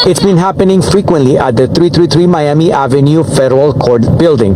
It's been happening frequently at the 333 Miami Avenue Federal Court building.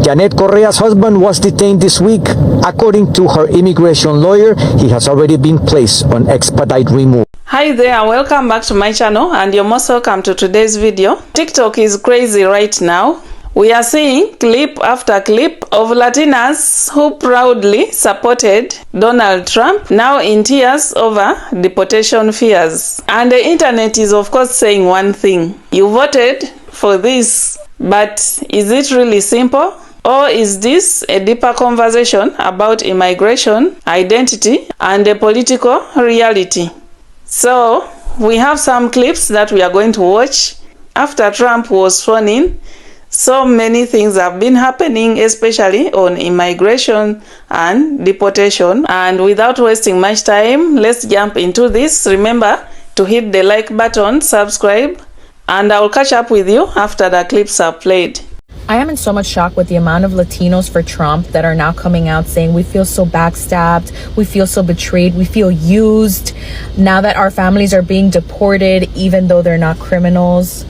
Janet Correa's husband was detained this week. According to her immigration lawyer, he has already been placed on expedite removal. Hi there, welcome back to my channel, and you're most welcome to today's video. TikTok is crazy right now. We are seeing clip after clip of Latinas who proudly supported Donald Trump, now in tears over deportation fears. And the internet is of course saying one thing: you voted for this, but is it really simple? Or is this a deeper conversation about immigration, identity, and the political reality? So we have some clips that we are going to watch. After Trump was sworn in, so many things have been happening, especially on immigration and deportation. And without wasting much time, let's jump into this. Remember to hit the like button, subscribe, and I'll catch up with you after the clips are played. I am in so much shock with the amount of Latinos for Trump that are now coming out saying we feel so backstabbed, we feel so betrayed, we feel used now that our families are being deported even though they're not criminals.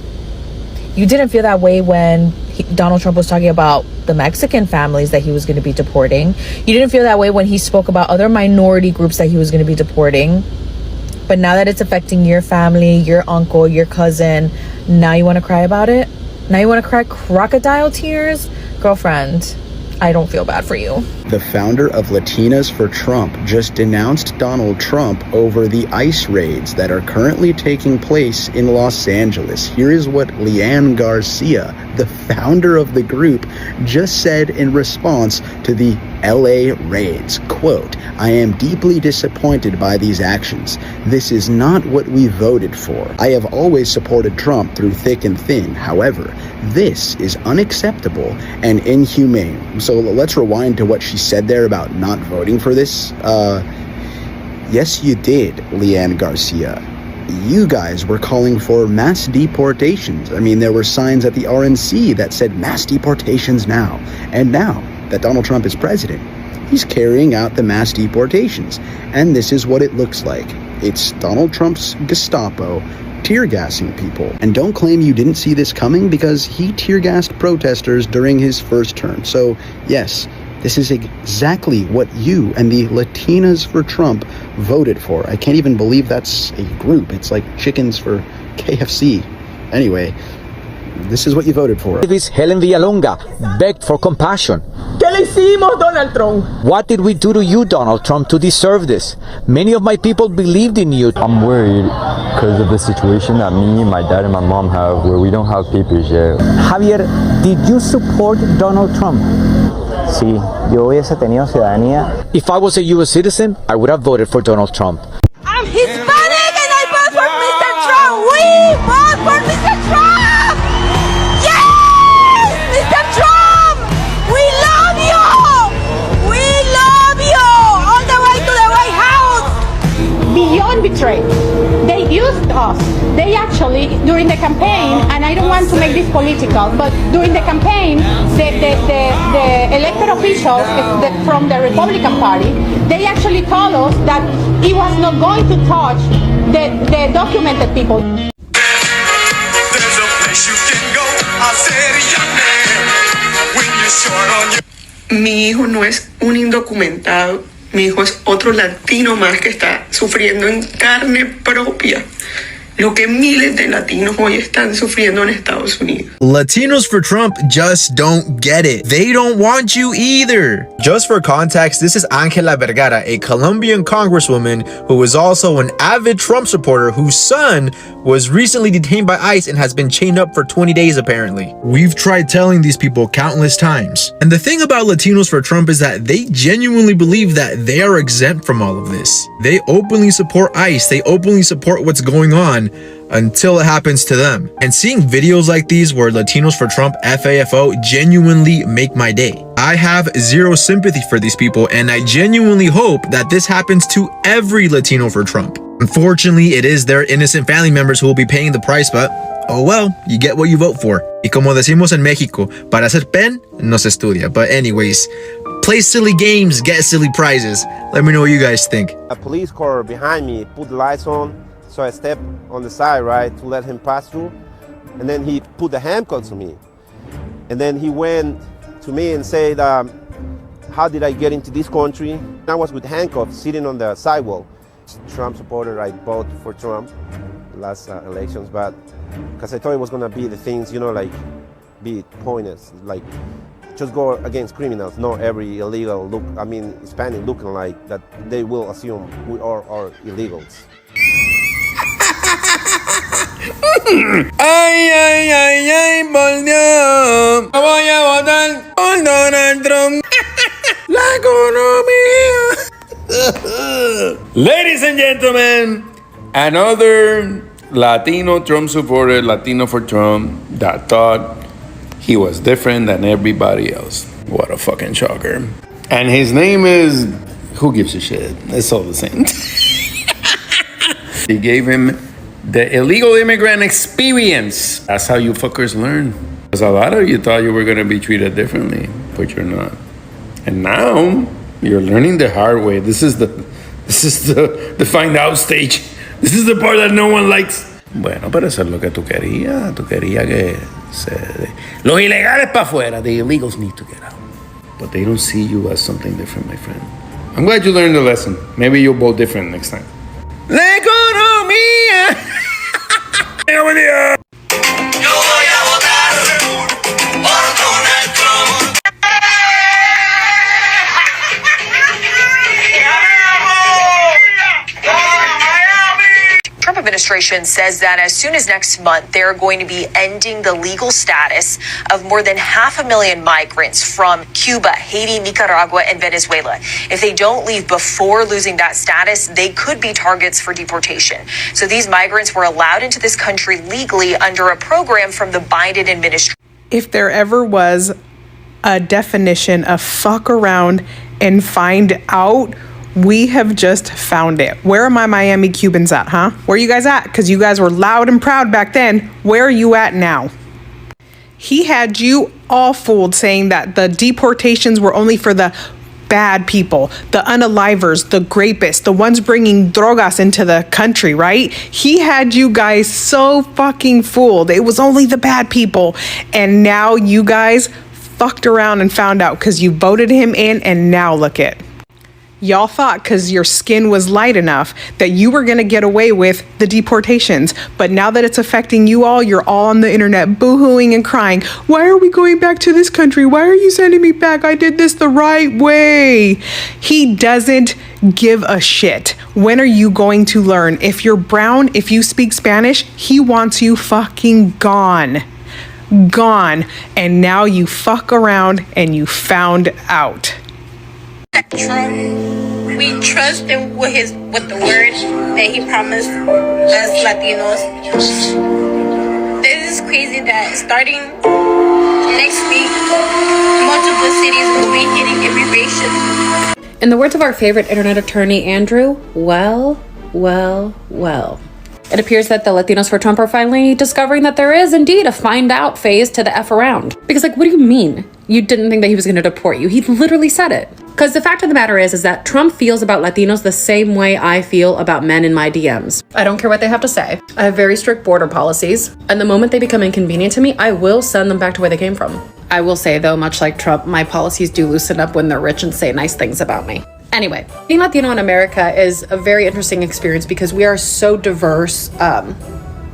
You didn't feel that way when Donald Trump was talking about the Mexican families that he was going to be deporting. You didn't feel that way when he spoke about other minority groups that he was going to be deporting. But now that it's affecting your family, your uncle, your cousin, now you want to cry about it? Now you want to cry crocodile tears? Girlfriend, I don't feel bad for you. The founder of Latinas for Trump just denounced Donald Trump over the ICE raids that are currently taking place in Los Angeles. Here is what Leanne Garcia, the founder of the group, just said in response to the LA raids. Quote, "I am deeply disappointed by these actions. This is not what we voted for. I have always supported Trump through thick and thin. However, this is unacceptable and inhumane." So let's rewind to what she said there about not voting for this. Yes, you did, Leanne Garcia. You guys were calling for mass deportations. I mean, there were signs at the RNC that said mass deportations now. And now that Donald Trump is president, he's carrying out the mass deportations. And this is what it looks like. It's Donald Trump's Gestapo tear gassing people. And don't claim you didn't see this coming, because he tear gassed protesters during his first term. So yes, this is exactly what you and the Latinas for Trump voted for. I can't even believe that's a group. It's like chickens for KFC. Anyway, this is what you voted for. Helen Villalonga begged for compassion. ¿Qué le hicimos, Donald Trump? What did we do to you, Donald Trump, to deserve this? Many of my people believed in you. I'm worried because of the situation that me, my dad, and my mom have, where we don't have papers yet. Javier, did you support Donald Trump? Sí, yo hubiese tenido ciudadanía. If I was a U.S. citizen, I would have voted for Donald Trump. I'm Hispanic and I vote for Mr. Trump. We vote for Mr. Trump. Yes, Mr. Trump. We love you. We love you. All the way to the White House. Beyond betrayed. They used us. They actually, during the campaign, and I don't want to make this political, but during the campaign, the elected officials from the Republican Party, they actually told us that he was not going to touch the documented people. There's a place you can go, I'll say your name, when you're short on your... Mi hijo no es un indocumentado. Mi hijo es otro latino más que está sufriendo en carne propia lo que miles de latinos hoy están sufriendo en Estados Unidos. Latinos for Trump just don't get it. They don't want you either. Just for context, this is Ángela Vergara, a Colombian congresswoman who is also an avid Trump supporter whose son was recently detained by ICE and has been chained up for 20 days apparently. We've tried telling these people countless times. And the thing about Latinos for Trump is that they genuinely believe that they are exempt from all of this. They openly support ICE. They openly support what's going on until it happens to them. And seeing videos like these where Latinos for Trump FAFO genuinely make my day. I have zero sympathy for these people, and I genuinely hope that this happens to every Latino for Trump. Unfortunately, it is their innocent family members who will be paying the price, but oh well, you get what you vote for. Y como decimos en México, para ser pen, no se estudia. But anyways, play silly games, get silly prizes. Let me know what you guys think. A police car behind me put the lights on, So I stepped on the side, right, to let him pass through. And then he put the handcuffs on me. And then he went to me and said, how did I get into this country? I was with handcuffs sitting on the sidewalk. Trump supporter, I voted for Trump last elections, but because I thought it was gonna be the things, you know, like be pointless, like just go against criminals, not every illegal Hispanic looking like that they will assume we are illegals. Ay, ay, ay, ay, por Dios. Voy a votar por Donald Trump. La economía. Ladies and gentlemen, another Latino Trump supporter, Latino for Trump, that thought he was different than everybody else. What a fucking shocker. And his name is, who gives a shit? It's all the same. He gave him the illegal immigrant experience. That's how you fuckers learn. Because a lot of you thought you were gonna be treated differently, but you're not. And now you're learning the hard way. This is the find out stage. This is the part that no one likes. Bueno, pero eso es lo que tú querías. Tú querías que los ilegales para afuera. The illegals need to get out. But they don't see you as something different, my friend. I'm glad you learned the lesson. Maybe you'll vote different next time. La economía. Yo voy a votar por Donald Trump. Trump administration says that as soon as next month, they're going to be ending the legal status of more than 500,000 migrants from Cuba, Haiti, Nicaragua, and Venezuela. If they don't leave before losing that status, they could be targets for deportation. So these migrants were allowed into this country legally under a program from the Biden administration. If there ever was a definition of fuck around and find out, we have just found it. Where are my Miami Cubans at, huh? Where are you guys at? Because you guys were loud and proud back then. Where are you at now? He had you all fooled saying that the deportations were only for the bad people, the unalivers, the grapists, the ones bringing drogas into the country, right? He had you guys so fucking fooled. It was only the bad people. And now you guys fucked around and found out because you voted him in, and now look it. Y'all thought because your skin was light enough that you were going to get away with the deportations. But now that it's affecting you all, you're all on the internet boo-hooing and crying. Why are we going back to this country? Why are you sending me back? I did this the right way. He doesn't give a shit. When are you going to learn? If you're brown, if you speak Spanish, he wants you fucking gone. Gone. And now you fuck around and you found out. Trump, we trust him with the word that he promised us Latinos. This is crazy that starting next week, multiple cities will be hitting immigration. In the words of our favorite internet attorney, Andrew, well. It appears that the Latinos for Trump are finally discovering that there is indeed a find out phase to the F around. Because what do you mean? You didn't think that he was going to deport you? He literally said it. Because the fact of the matter is that Trump feels about Latinos the same way I feel about men in my DMs. I don't care what they have to say. I have very strict border policies. And the moment they become inconvenient to me, I will send them back to where they came from. I will say though, much like Trump, my policies do loosen up when they're rich and say nice things about me. Anyway, being Latino in America is a very interesting experience because we are so diverse,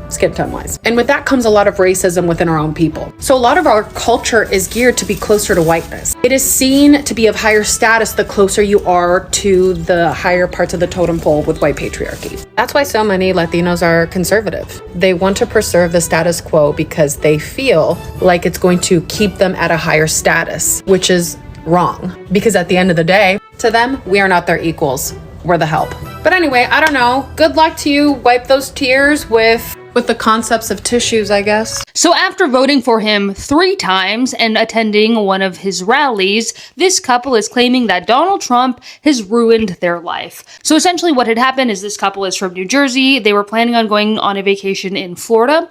skin tone wise. And with that comes a lot of racism within our own people. So a lot of our culture is geared to be closer to whiteness. It is seen to be of higher status the closer you are to the higher parts of the totem pole with white patriarchy. That's why so many Latinos are conservative. They want to preserve the status quo because they feel like it's going to keep them at a higher status, which is wrong. Because at the end of the day, to them, we are not their equals. We're the help. But anyway, I don't know. Good luck to you. Wipe those tears with the concepts of tissues, I guess. So after voting for him 3 times and attending one of his rallies, this couple is claiming that Donald Trump has ruined their life. So essentially what had happened is this couple is from New Jersey. They were planning on going on a vacation in Florida.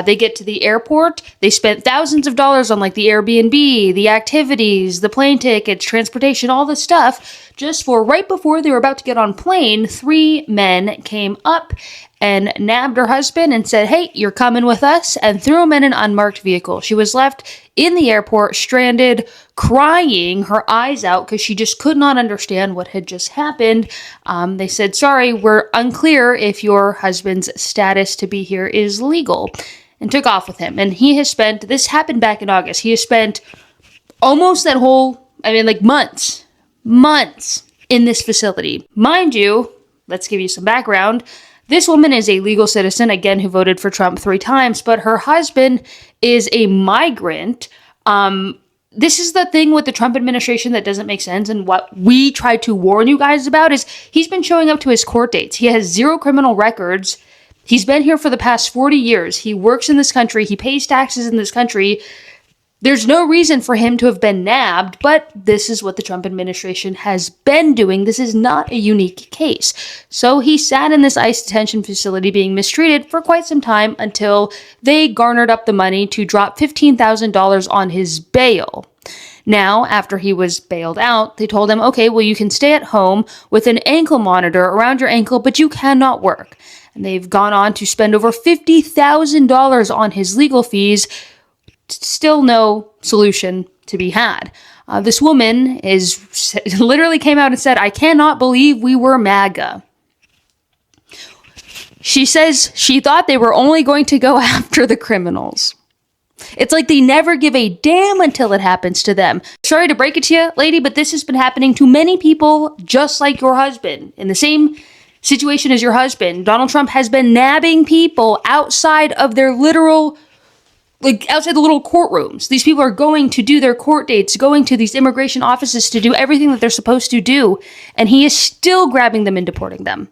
They get to the airport. They spent thousands of dollars on like the Airbnb, the activities, the plane tickets, transportation, all this stuff just for right before they were about to get on plane, 3 men came up and nabbed her husband and said, "Hey, you're coming with us," and threw him in an unmarked vehicle. She was left in the airport, stranded, crying her eyes out because she just could not understand what had just happened. They said, "Sorry, we're unclear if your husband's status to be here is legal," and took off with him. And he has spent, this happened back in August, he has spent almost that whole, months in this facility. Mind you, let's give you some background. This woman is a legal citizen, again, who voted for Trump 3 times, but her husband is a migrant. This is the thing with the Trump administration that doesn't make sense, and what we try to warn you guys about is he's been showing up to his court dates. He has 0 criminal records. He's been here for the past 40 years. He works in this country. He pays taxes in this country. There's no reason for him to have been nabbed, but this is what the Trump administration has been doing. This is not a unique case. So he sat in this ICE detention facility being mistreated for quite some time until they garnered up the money to drop $15,000 on his bail. Now, after he was bailed out, they told him, "Okay, well, you can stay at home with an ankle monitor around your ankle, but you cannot work." And they've gone on to spend over $50,000 on his legal fees. Still no solution to be had. This woman literally came out and said, "I cannot believe we were MAGA." She says she thought they were only going to go after the criminals. It's like they never give a damn until it happens to them. Sorry to break it to you, lady, but this has been happening to many people just like your husband. In the same situation as your husband, Donald Trump has been nabbing people outside of their literal, outside the little courtrooms. These people are going to do their court dates, going to these immigration offices to do everything that they're supposed to do, and he is still grabbing them and deporting them.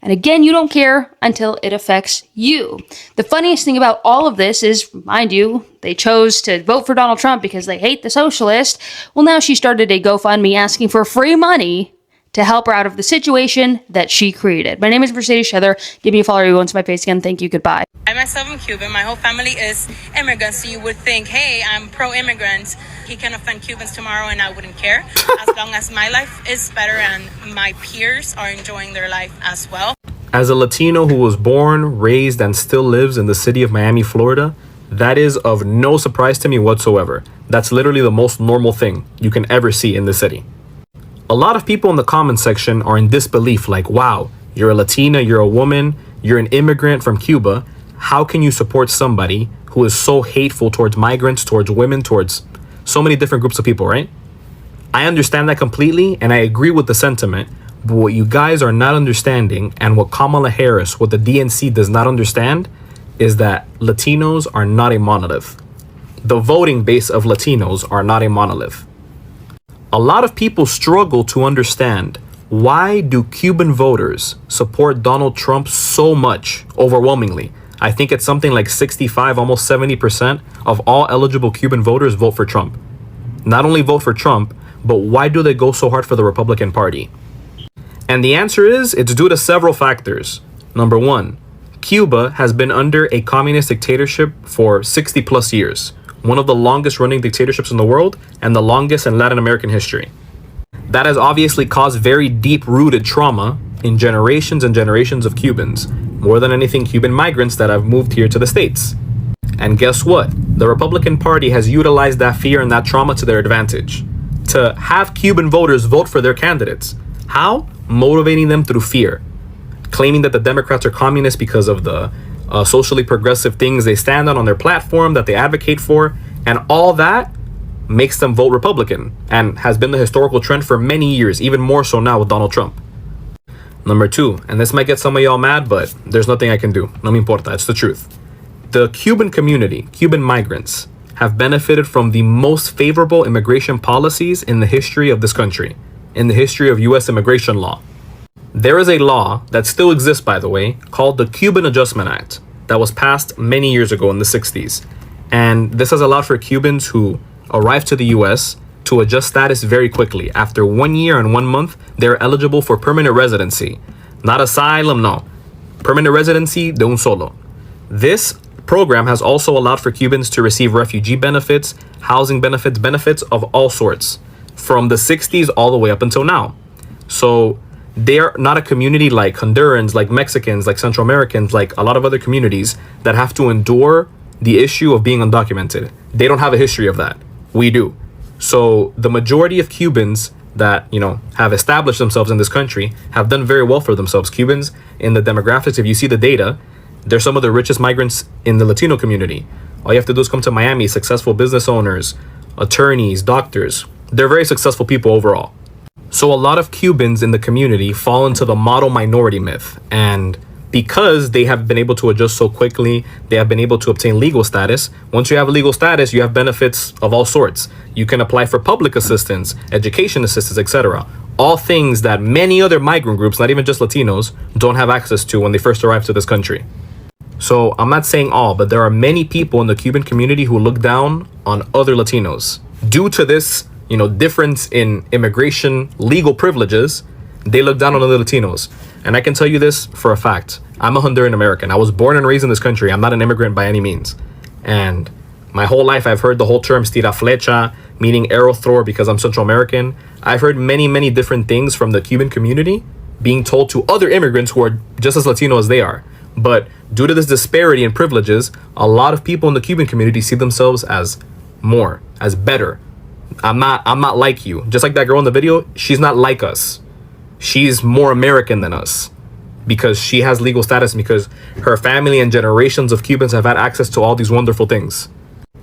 And again, you don't care until it affects you. The funniest thing about all of this is, mind you, they chose to vote for Donald Trump because they hate the socialist. Well, now she started a GoFundMe asking for free money to help her out of the situation that she created. My name is Mercedes Heather. Give me a follow or you go into my face again. Thank you. Goodbye. I myself am Cuban. My whole family is immigrants. So you would think, hey, I'm pro-immigrant. He can offend Cubans tomorrow and I wouldn't care. As long as my life is better and my peers are enjoying their life as well. As a Latino who was born, raised, and still lives in the city of Miami, Florida, that is of no surprise to me whatsoever. That's literally the most normal thing you can ever see in the city. A lot of people in the comments section are in disbelief, like, wow, you're a Latina, you're a woman, you're an immigrant from Cuba. How can you support somebody who is so hateful towards migrants, towards women, towards so many different groups of people, right? I understand that completely, and I agree with the sentiment, but what you guys are not understanding, and what Kamala Harris, what the DNC does not understand, is that Latinos are not a monolith. The voting base of Latinos are not a monolith. A lot of people struggle to understand, why do Cuban voters support Donald Trump so much, overwhelmingly? I think it's something like 65, almost 70% of all eligible Cuban voters vote for Trump. Not only vote for Trump, but why do they go so hard for the Republican Party? And the answer is, it's due to several factors. Number 1, Cuba has been under a communist dictatorship for 60 plus years. One of the longest running dictatorships in the world and the longest in Latin American history. That has obviously caused very deep-rooted trauma in generations and generations of Cubans, more than anything Cuban migrants that have moved here to the States. And guess what? The Republican Party has utilized that fear and that trauma to their advantage, to have Cuban voters vote for their candidates. How? Motivating them through fear, claiming that the Democrats are communists because of the socially progressive things they stand on their platform that they advocate for, and all that makes them vote Republican, and has been the historical trend for many years, even more so now with Donald Trump. Number 2, and this might get some of y'all mad, but there's nothing I can do. No me importa, it's the truth. The Cuban community, Cuban migrants, have benefited from the most favorable immigration policies in the history of this country, in the history of U.S. immigration law. There is a law that still exists, by the way, called the Cuban Adjustment Act that was passed many years ago in the 60s. And this has allowed for Cubans who arrive to the U.S. to adjust status very quickly. After 1 year and 1 month, they're eligible for permanent residency. Not asylum, no. Permanent residency de un solo. This program has also allowed for Cubans to receive refugee benefits, housing benefits, benefits of all sorts, from the 60s all the way up until now. So they're not a community like Hondurans, like Mexicans, like Central Americans, like a lot of other communities that have to endure the issue of being undocumented. They don't have a history of that. We do. So the majority of Cubans that, have established themselves in this country have done very well for themselves. Cubans in the demographics, if you see the data, they're some of the richest migrants in the Latino community. All you have to do is come to Miami, successful business owners, attorneys, doctors. They're very successful people overall. So a lot of Cubans in the community fall into the model minority myth. And because they have been able to adjust so quickly, they have been able to obtain legal status. Once you have legal status, you have benefits of all sorts. You can apply for public assistance, education assistance, etc. All things that many other migrant groups, not even just Latinos, don't have access to when they first arrive to this country. So I'm not saying all, but there are many people in the Cuban community who look down on other Latinos. Due to this, difference in immigration legal privileges, they look down on other Latinos. And I can tell you this for a fact. I'm a Honduran American. I was born and raised in this country. I'm not an immigrant by any means. And my whole life, I've heard the whole term tira flecha, meaning arrow thrower, because I'm Central American. I've heard many, many different things from the Cuban community being told to other immigrants who are just as Latino as they are. But due to this disparity in privileges, a lot of people in the Cuban community see themselves as more, as better. I'm not like you. Just like that girl in the video, she's not like us. She's more American than us because she has legal status, because her family and generations of Cubans have had access to all these wonderful things.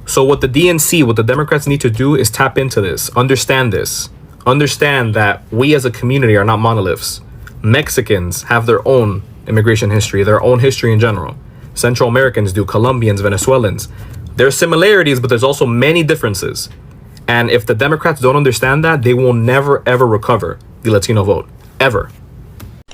So what the DNC, what the Democrats need to do is tap into this, understand this, understand that we as a community are not monoliths. Mexicans have their own immigration history, their own history in general. Central Americans do, Colombians, Venezuelans. There's similarities, but there's also many differences. And if the Democrats don't understand that, they will never, ever recover the Latino vote. Ever.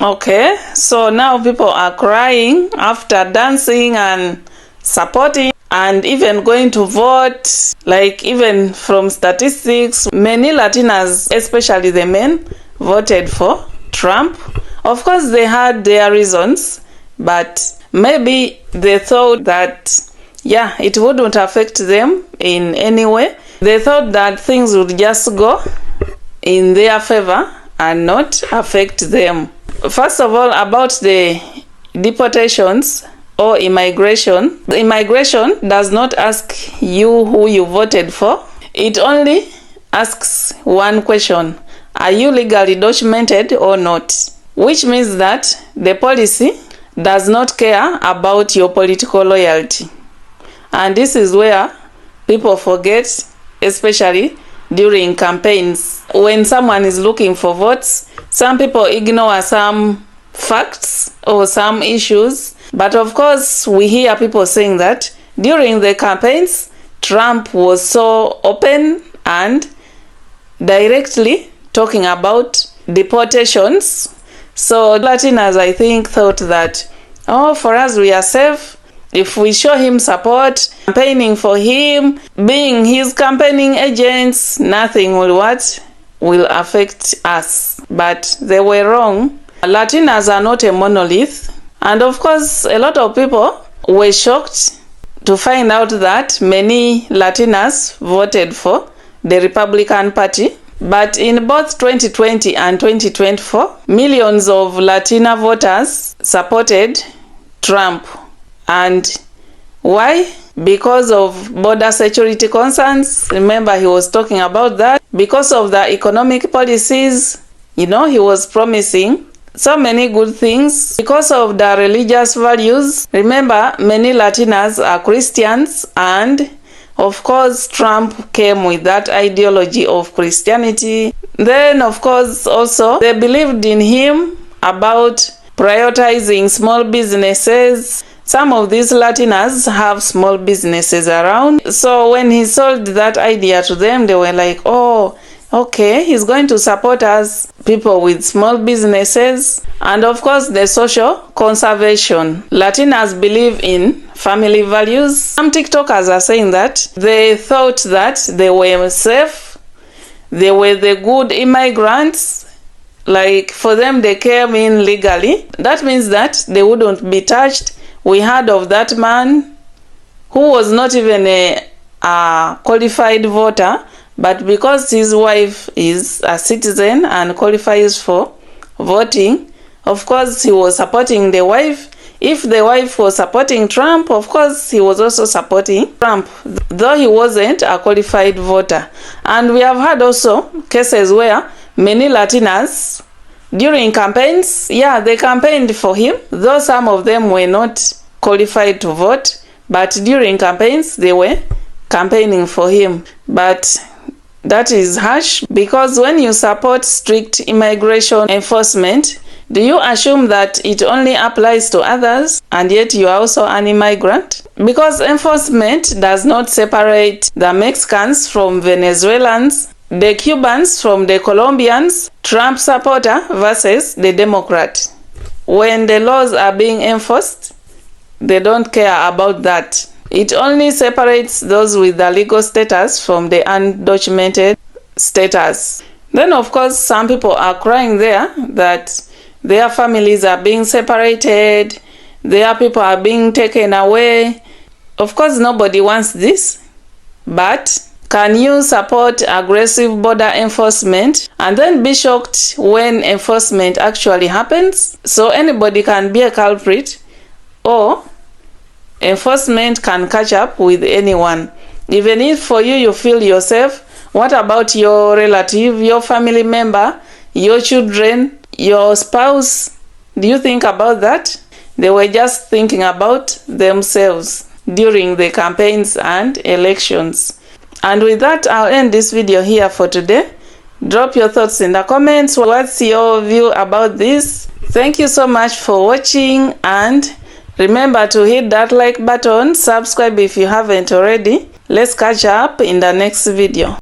Okay, so now people are crying after dancing and supporting and even going to vote. Like, even from statistics, many Latinas, especially the men, voted for Trump. Of course, they had their reasons, but maybe they thought that, it wouldn't affect them in any way. They thought that things would just go in their favor and not affect them. First of all, about the deportations or immigration. Immigration does not ask you who you voted for. It only asks one question: are you legally documented or not? Which means that the policy does not care about your political loyalty. And this is where people forget, especially during campaigns. When someone is looking for votes, some people ignore some facts or some issues. But of course, we hear people saying that during the campaigns, Trump was so open and directly talking about deportations. So Latinas, I think, thought that, for us, we are safe. If we show him support, campaigning for him, being his campaigning agents, nothing will affect us. But they were wrong. Latinas are not a monolith. And of course, a lot of people were shocked to find out that many Latinas voted for the Republican Party. But in both 2020 and 2024, millions of Latina voters supported Trump. And why? Because of border security concerns. Remember, he was talking about that. Because of the economic policies, he was promising so many good things. Because of the religious values. Remember, many Latinas are Christians, and of course, Trump came with that ideology of Christianity. Then, of course, also, they believed in him about prioritizing small businesses. Some of these Latinas have small businesses around. So when he sold that idea to them, they were like, oh, okay, he's going to support us, people with small businesses. And of course, the social conservation. Latinas believe in family values. Some TikTokers are saying that they thought that they were safe. They were the good immigrants. Like, for them, they came in legally. That means that they wouldn't be touched. We heard of that man who was not even a qualified voter, but because his wife is a citizen and qualifies for voting, of course he was supporting the wife. If the wife was supporting Trump, of course he was also supporting Trump, though he wasn't a qualified voter. And we have had also cases where many Latinas during campaigns, yeah, they campaigned for him, though some of them were not qualified to vote, but during campaigns they were campaigning for him. But that is harsh, because when you support strict immigration enforcement, do you assume that it only applies to others and yet you are also an immigrant? Because enforcement does not separate the Mexicans from Venezuelans, the Cubans from the Colombians, Trump supporter versus the Democrat. When the laws are being enforced, they don't care about that. It only separates those with the legal status from the undocumented status. Then of course some people are crying there that their families are being separated, their people are being taken away. Of course nobody wants this, but can you support aggressive border enforcement and then be shocked when enforcement actually happens? So anybody can be a culprit, or enforcement can catch up with anyone. Even if for you feel yourself, what about your relative, your family member, your children, your spouse? Do you think about that? They were just thinking about themselves during the campaigns and elections. And with that, I'll end this video here for today. Drop your thoughts in the comments. What's your view about this? Thank you so much for watching, and remember to hit that like button, subscribe if you haven't already. Let's catch up in the next video.